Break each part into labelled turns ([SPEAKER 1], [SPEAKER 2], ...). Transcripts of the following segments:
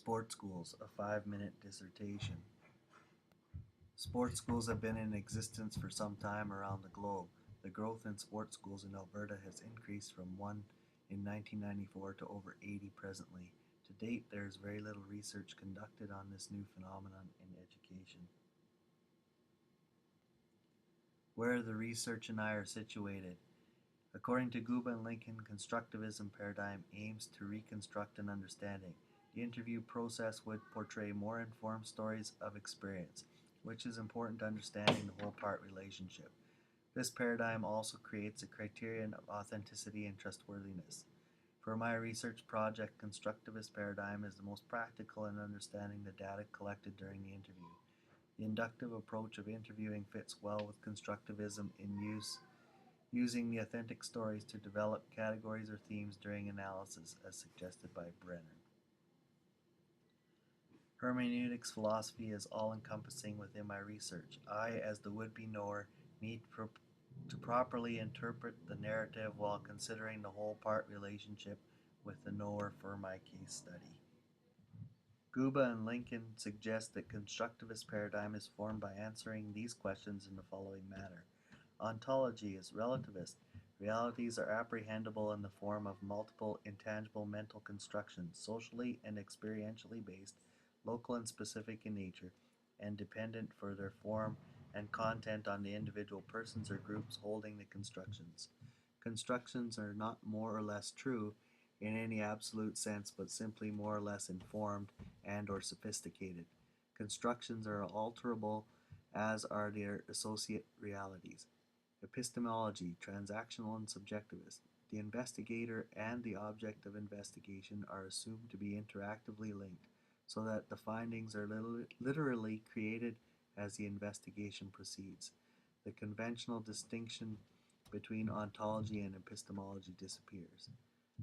[SPEAKER 1] Sports schools, a 5-minute dissertation. Sports schools have been in existence for some time around the globe. The growth in sports schools in Alberta has increased from one in 1994 to over 80 presently. To date, there is very little research conducted on this new phenomenon in education. Where the research and I are situated. According to Guba and Lincoln, constructivism paradigm aims to reconstruct an understanding. The interview process would portray more informed stories of experience, which is important to understanding the whole-part relationship. This paradigm also creates a criterion of authenticity and trustworthiness. For my research project, constructivist paradigm is the most practical in understanding the data collected during the interview. The inductive approach of interviewing fits well with constructivism in using the authentic stories to develop categories or themes during analysis as suggested by Brenner. Hermeneutics philosophy is all-encompassing within my research. I, as the would-be knower, need to properly interpret the narrative while considering the whole-part relationship with the knower for my case study. Guba and Lincoln suggest that constructivist paradigm is formed by answering these questions in the following manner. Ontology is relativist. Realities are apprehendable in the form of multiple intangible mental constructions, socially and experientially based, local and specific in nature, and dependent for their form and content on the individual persons or groups holding the constructions. Constructions are not more or less true in any absolute sense, but simply more or less informed and or sophisticated. Constructions are alterable, as are their associate realities. Epistemology, transactional and subjectivist. The investigator and the object of investigation are assumed to be interactively linked, so that the findings are literally created as the investigation proceeds. The conventional distinction between ontology and epistemology disappears.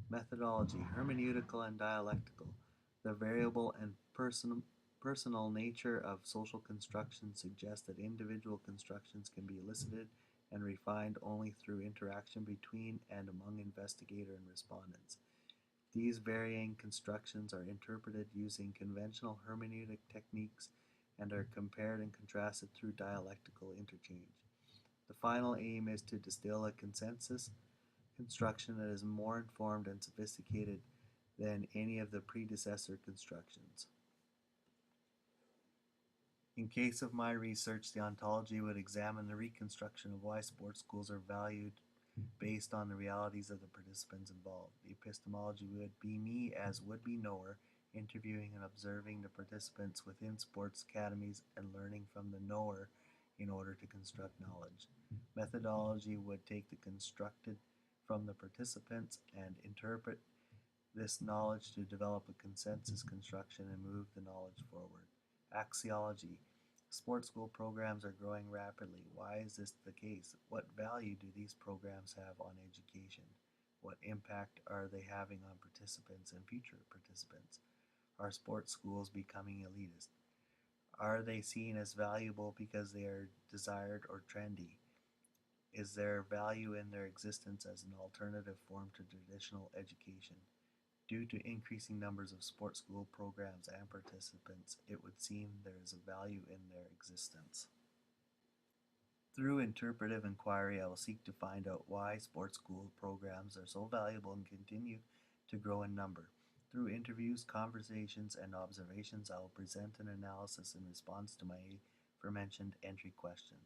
[SPEAKER 1] Methodology, hermeneutical and dialectical. The variable and personal nature of social constructions suggests that individual constructions can be elicited and refined only through interaction between and among investigator and respondents. These varying constructions are interpreted using conventional hermeneutic techniques and are compared and contrasted through dialectical interchange. The final aim is to distill a consensus construction that is more informed and sophisticated than any of the predecessor constructions. In case of my research, the ontology would examine the reconstruction of why sports schools are valued based on the realities of the participants involved. The epistemology would be me as would-be knower, interviewing and observing the participants within sports academies and learning from the knower in order to construct knowledge. Methodology would take the constructed from the participants and interpret this knowledge to develop a consensus construction and move the knowledge forward. Axiology. Sports school programs are growing rapidly. Why is this the case? What value do these programs have on education? What impact are they having on participants and future participants? Are sports schools becoming elitist? Are they seen as valuable because they are desired or trendy? Is there value in their existence as an alternative form to traditional education? Due to increasing numbers of sports school programs and participants, it would seem there is a value in their existence. Through interpretive inquiry, I will seek to find out why sports school programs are so valuable and continue to grow in number. Through interviews, conversations, and observations, I will present an analysis in response to my aforementioned entry question.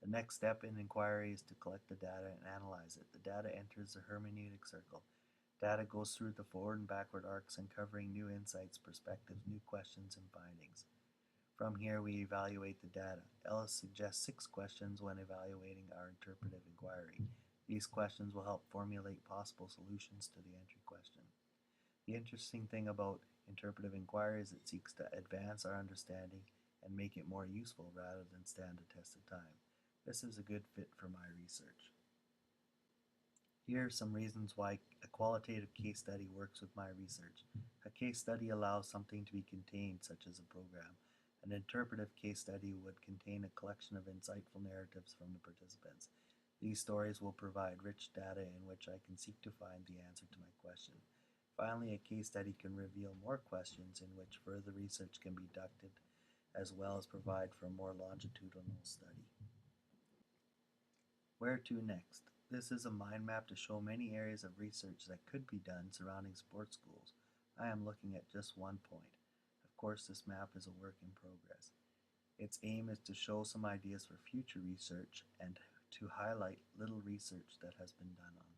[SPEAKER 1] The next step in inquiry is to collect the data and analyze it. The data enters the hermeneutic circle. Data goes through the forward and backward arcs, uncovering new insights, perspectives, new questions, and findings. From here, we evaluate the data. Ellis suggests 6 questions when evaluating our interpretive inquiry. These questions will help formulate possible solutions to the entry question. The interesting thing about interpretive inquiry is it seeks to advance our understanding and make it more useful rather than stand the test of time. This is a good fit for my research. Here are some reasons why a qualitative case study works with my research. A case study allows something to be contained, such as a program. An interpretive case study would contain a collection of insightful narratives from the participants. These stories will provide rich data in which I can seek to find the answer to my question. Finally, a case study can reveal more questions in which further research can be conducted, as well as provide for a more longitudinal study. Where to next? This is a mind map to show many areas of research that could be done surrounding sports schools. I am looking at just one point. Of course, this map is a work in progress. Its aim is to show some ideas for future research and to highlight little research that has been done on